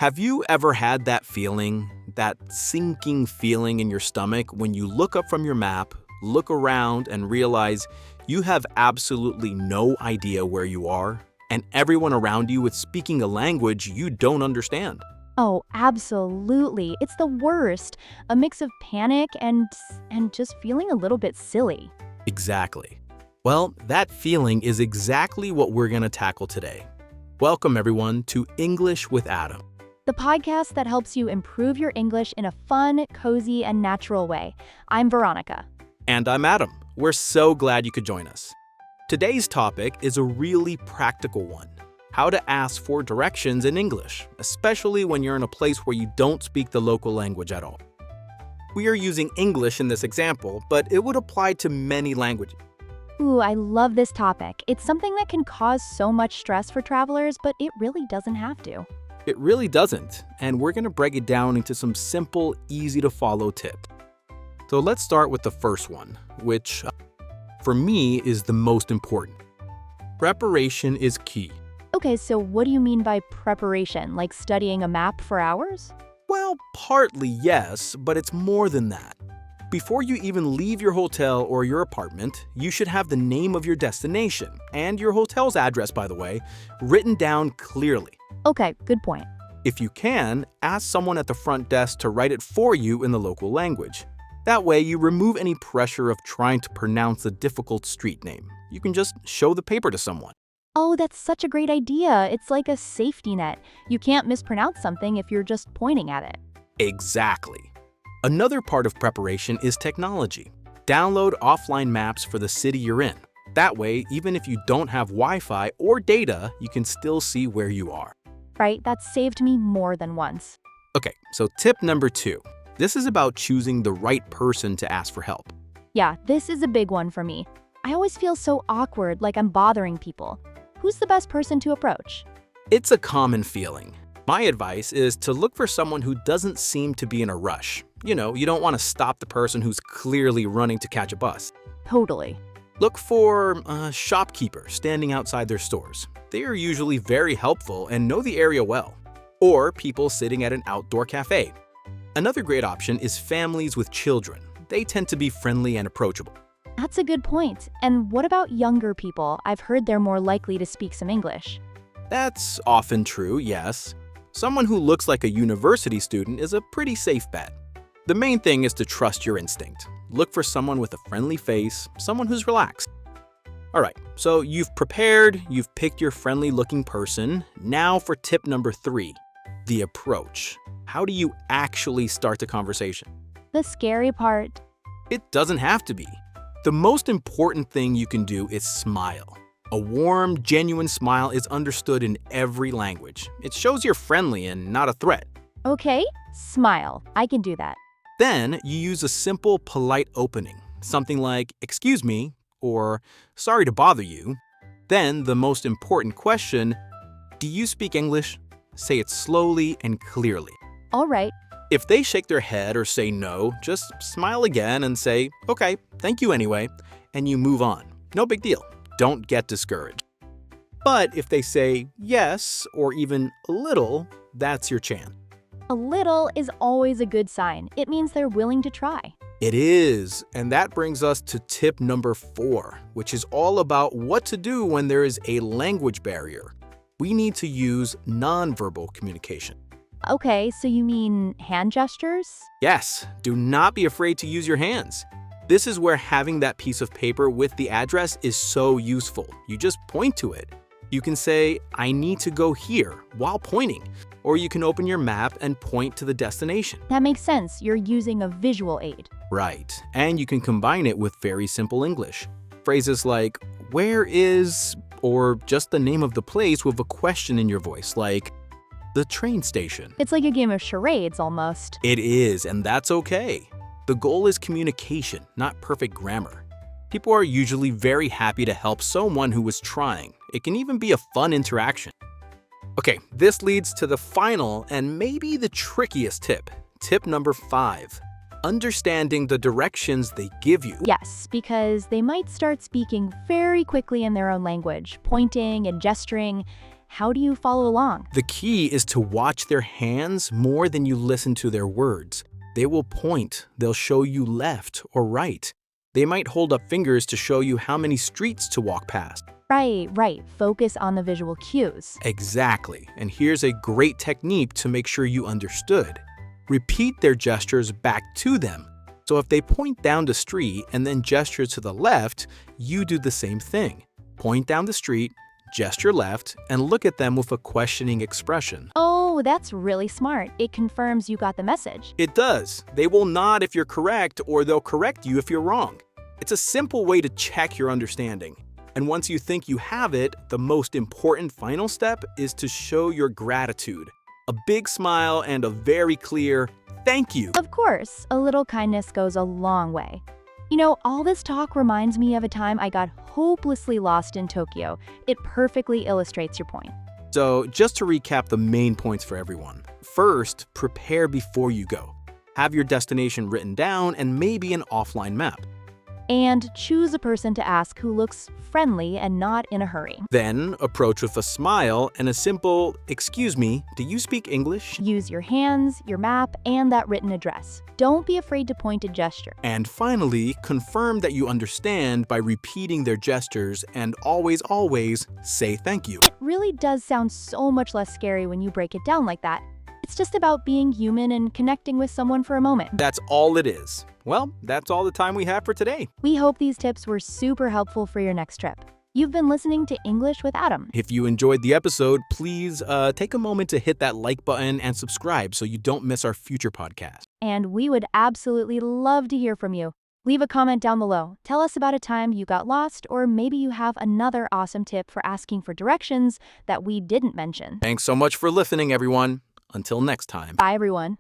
Have you ever had that feeling, that sinking feeling in your stomach when you look up from your map, look around, and realize you have absolutely no idea where you are, and everyone around you is speaking a language you don't understand? Oh, absolutely. It's the worst. A mix of panic and just feeling a little bit silly. Exactly. Well, that feeling is exactly what we're going to tackle today. Welcome, everyone, to English with Adam. The podcast that helps you improve your English in a fun, cozy, and natural way. I'm Veronica. And I'm Adam. We're so glad you could join us. Today's topic is a really practical one: how to ask for directions in English, especially when you're in a place where you don't speak the local language at all. We are using English in this example, but it would apply to many languages. Ooh, I love this topic. It's something that can cause so much stress for travelers, but it really doesn't have to. It really doesn't, and we're going to break it down into some simple, easy-to-follow tips. So let's start with the first one, which, for me, is the most important. Preparation is key. Okay, so what do you mean by preparation? Like studying a map for hours? Well, partly yes, but it's more than that. Before you even leave your hotel or your apartment, you should have the name of your destination, and your hotel's address, by the way, written down clearly. Okay, good point. If you can, ask someone at the front desk to write it for you in the local language. That way, you remove any pressure of trying to pronounce a difficult street name. You can just show the paper to someone. Oh, that's such a great idea. It's like a safety net. You can't mispronounce something if you're just pointing at it. Exactly. Another part of preparation is technology. Download offline maps for the city you're in. That way, even if you don't have Wi-Fi or data, you can still see where you are. Right? That's saved me more than once. Okay, so tip number 2. This is about choosing the right person to ask for help. Yeah, this is a big one for me. I always feel so awkward, like I'm bothering people. Who's the best person to approach? It's a common feeling. My advice is to look for someone who doesn't seem to be in a rush. You don't want to stop the person who's clearly running to catch a bus. Totally. Look for a shopkeeper standing outside their stores. They are usually very helpful and know the area well. Or people sitting at an outdoor cafe. Another great option is families with children. They tend to be friendly and approachable. That's a good point. And what about younger people? I've heard they're more likely to speak some English. That's often true, yes. Someone who looks like a university student is a pretty safe bet. The main thing is to trust your instinct. Look for someone with a friendly face, someone who's relaxed. All right, so you've prepared, you've picked your friendly-looking person. Now for tip number 3, the approach. How do you actually start the conversation? The scary part. It doesn't have to be. The most important thing you can do is smile. A warm, genuine smile is understood in every language. It shows you're friendly and not a threat. Okay, smile. I can do that. Then you use a simple, polite opening, something like, "Excuse me," or "Sorry to bother you." Then the most important question, "Do you speak English?" Say it slowly and clearly. All right. If they shake their head or say no, just smile again and say, "Okay, thank you anyway," and you move on. No big deal. Don't get discouraged. But if they say yes or even a little, that's your chance. A little is always a good sign. It means they're willing to try. It is, and that brings us to tip number 4, which is all about what to do when there is a language barrier. We need to use nonverbal communication. Okay, so you mean hand gestures? Yes, do not be afraid to use your hands. This is where having that piece of paper with the address is so useful. You just point to it. You can say, "I need to go here," while pointing. Or you can open your map and point to the destination. That makes sense. You're using a visual aid. Right, and you can combine it with very simple English. Phrases like, "Where is," or just the name of the place with a question in your voice, like, "The train station." It's like a game of charades almost. It is, and that's okay. The goal is communication, not perfect grammar. People are usually very happy to help someone who is trying. It can even be a fun interaction. Okay, this leads to the final and maybe the trickiest tip. Tip number 5. Understanding the directions they give you. Yes, because they might start speaking very quickly in their own language, pointing and gesturing. How do you follow along? The key is to watch their hands more than you listen to their words. They will point, they'll show you left or right. They might hold up fingers to show you how many streets to walk past. Right. Focus on the visual cues. Exactly. And here's a great technique to make sure you understood. Repeat their gestures back to them. So if they point down the street and then gesture to the left, you do the same thing. Point down the street, gesture left, and look at them with a questioning expression. Oh, that's really smart. It confirms you got the message. It does. They will nod if you're correct, or they'll correct you if you're wrong. It's a simple way to check your understanding. And once you think you have it, the most important final step is to show your gratitude. A big smile and a very clear thank you. Of course, a little kindness goes a long way. You know, all this talk reminds me of a time I got hopelessly lost in Tokyo. It perfectly illustrates your point. So, just to recap the main points for everyone. First, prepare before you go. Have your destination written down and maybe an offline map. And choose a person to ask who looks friendly and not in a hurry. Then, approach with a smile and a simple, "Excuse me, do you speak English?" Use your hands, your map, and that written address. Don't be afraid to point a gesture. And finally, confirm that you understand by repeating their gestures and always say thank you. It really does sound so much less scary when you break it down like that. It's just about being human and connecting with someone for a moment. That's all it is. Well, that's all the time we have for today. We hope these tips were super helpful for your next trip. You've been listening to English with Adam. If you enjoyed the episode, please take a moment to hit that like button and subscribe so you don't miss our future podcast. And we would absolutely love to hear from you. Leave a comment down below. Tell us about a time you got lost, or maybe you have another awesome tip for asking for directions that we didn't mention. Thanks so much for listening, everyone. Until next time. Bye, everyone.